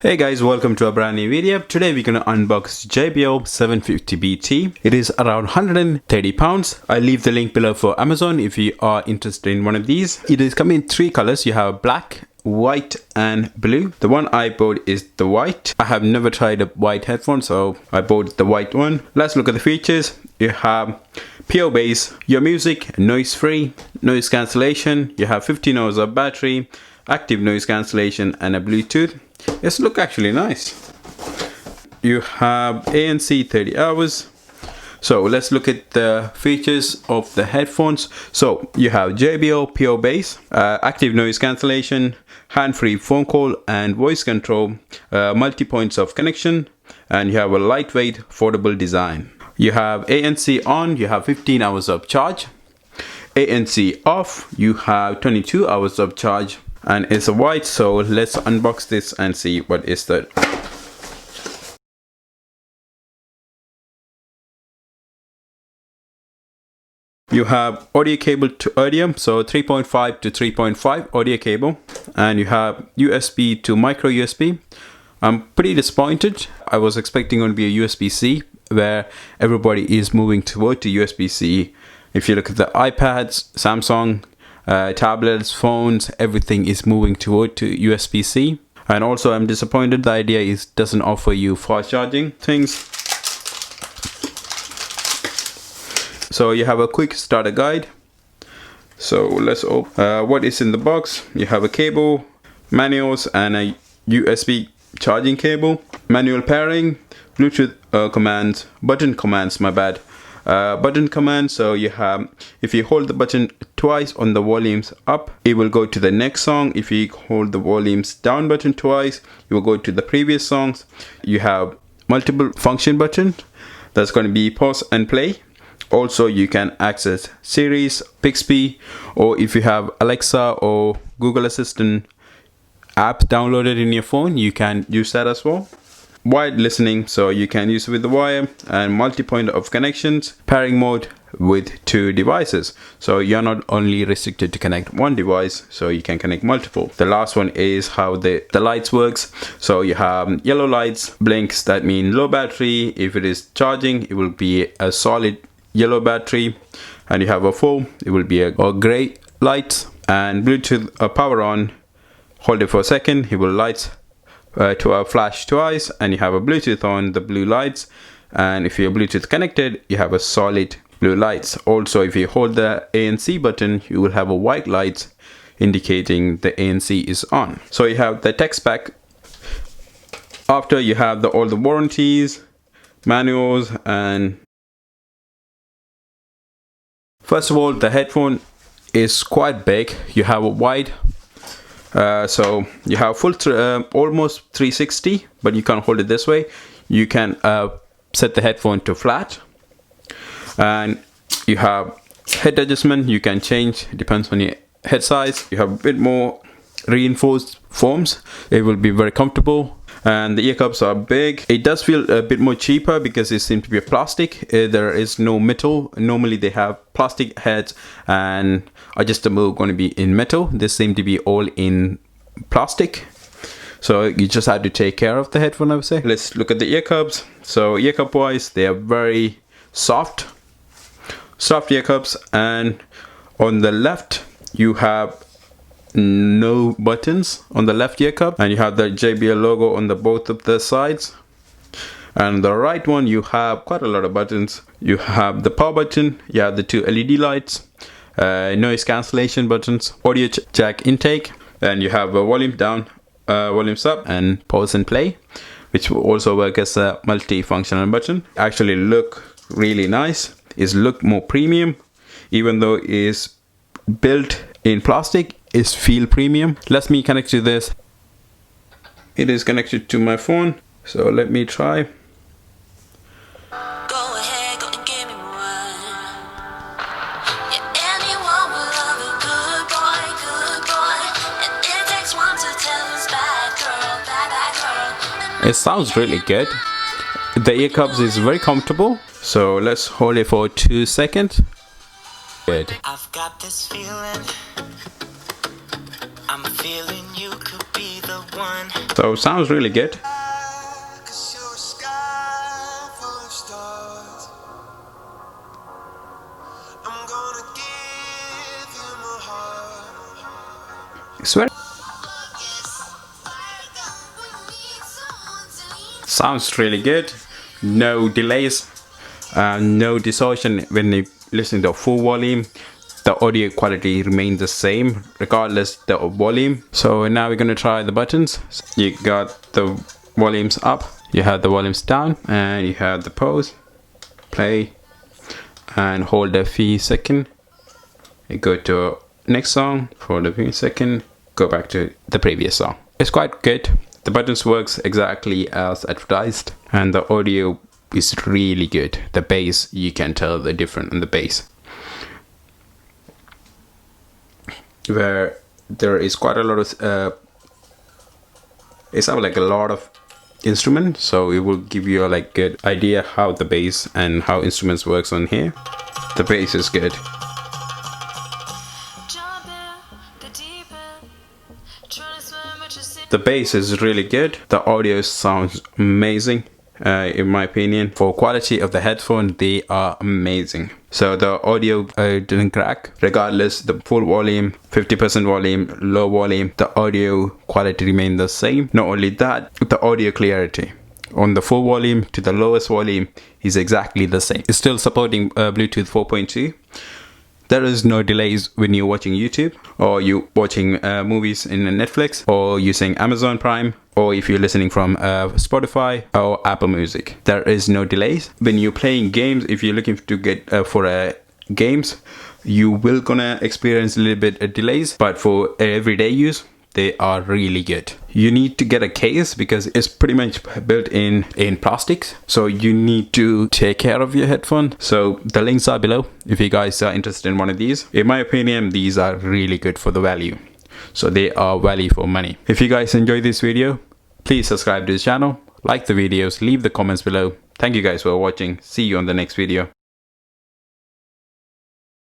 Hey guys, welcome to a brand new video. Today we're gonna unbox JBL750BT. It is around £130. I'll leave the link below for Amazon if you are interested in one of these. It is coming in three colors. You have black, white and blue. The one I bought is the white. I have never tried a white headphone, so I bought the white one. Let's look at the features. You have Pure Bass, your music noise free, noise cancellation. You have 15 hours of battery, active noise cancellation and a Bluetooth. It's look actually nice. You have ANC 30 hours. So let's look at the features of the headphones. So you have JBL Pure Bass, active noise cancellation, hand-free phone call and voice control, multi-points of connection, and you have a lightweight, affordable design. You have ANC on, you have 15 hours of charge. ANC off, you have 22 hours of charge. And it's a white, so let's unbox this and see what is that. You have audio cable to audio, so 3.5 to 3.5 audio cable, and you have USB to micro USB. I'm pretty disappointed. I was expecting it to be a USB-C, where everybody is moving toward to USB-C. If you look at the iPads, Samsung, tablets, phones, everything is moving toward to USB-C. And also I'm disappointed the idea doesn't offer you fast charging things. So you have a quick starter guide. So let's open what is in the box. You have a cable, manuals and a USB charging cable, manual pairing, Bluetooth commands, button commands, button command. So you have, if you hold the button twice on the volumes up, it will go to the next song. If you hold the volumes down button twice, you will go to the previous songs. You have multiple function buttons. That's going to be pause and play. Also you can access Siri, Bixby, or if you have Alexa or Google Assistant app downloaded in your phone, you can use that as well. Wired listening, so you can use it with the wire, and multi-point of connections, pairing mode with two devices, so you're not only restricted to connect one device, so you can connect multiple. The last one is how the lights works. So you have yellow lights blinks, that mean low battery. If it is charging, it will be a solid yellow battery, and you have a full, it will be a gray light. And Bluetooth power on, hold it for a second, it will light to a flash twice, and you have a Bluetooth on, the blue lights. And if you're Bluetooth connected, you have a solid blue lights. Also, if you hold the ANC button, you will have a white light indicating the ANC is on. So you have the text pack. After you have all the warranties, manuals, and first of all, the headphone is quite big. You have a wide, so you have full almost 360, but you can't hold it this way. You can set the headphone to flat, and you have head adjustment. You can change, depends on your head size. You have a bit more reinforced foams. It will be very comfortable. And the ear cups are big. It does feel a bit more cheaper because it seems to be a plastic. There is no metal. Normally they have plastic heads and adjustable going to be in metal. This seem to be all in plastic. So you just have to take care of the headphone, I would say. Let's look at the ear cups. So ear cup wise, they are very soft ear cups. And on the left, you have no buttons on the left ear cup, and you have the JBL logo on the both of the sides. And the right one, you have quite a lot of buttons. You have the power button, you have the two LED lights, noise cancellation buttons, audio jack intake, and you have a volume down, volumes up, and pause and play, which will also work as a multi-functional button. Actually look really nice. Is look more premium, even though it is built in plastic. Is feel premium. Let me connect to this. It is connected to my phone, so let me try. Go ahead, go and give me one. Yeah, anyone will love a good boy, and it takes one to tell us bad girl, bad girl. It sounds really good. The ear cups is very comfortable, so let's hold it for 2 seconds. Good. I've got this feeling, I'm feeling you could be the one. So sounds really good. Swear. Sounds really good. No delays, no distortion when you listen to full volume. The audio quality remains the same regardless the volume. So now we're gonna try the buttons. You got the volumes up, you have the volumes down, and you have the pause, play, and hold a few seconds. You go to next song for the few seconds, go back to the previous song. It's quite good. The buttons works exactly as advertised, and the audio is really good. The bass, you can tell the difference in the bass, where there is quite a lot of it's like a lot of instruments, so it will give you a like good idea how the bass and how instruments works on here. The bass is good. The bass is really good. The audio sounds amazing. In my opinion, for quality of the headphone, they are amazing. So the audio didn't crack, regardless the full volume, 50% volume, low volume, the audio quality remained the same. Not only that, the audio clarity on the full volume to the lowest volume is exactly the same. It's still supporting Bluetooth 4.2. There is no delays when you're watching YouTube, or you watching movies in Netflix, or using Amazon Prime, or if you're listening from Spotify or Apple Music. There is no delays. When you're playing games, if you're looking to get for games, you will gonna experience a little bit of delays, but for everyday use, they are really good. You need to get a case because it's pretty much built in plastics, so you need to take care of your headphone. So the links are below if you guys are interested in one of these. In my opinion, these are really good for the value, so they are value for money. If you guys enjoyed this video, please subscribe to this channel, like the videos, leave the comments below. Thank you guys for watching. See you on the next video.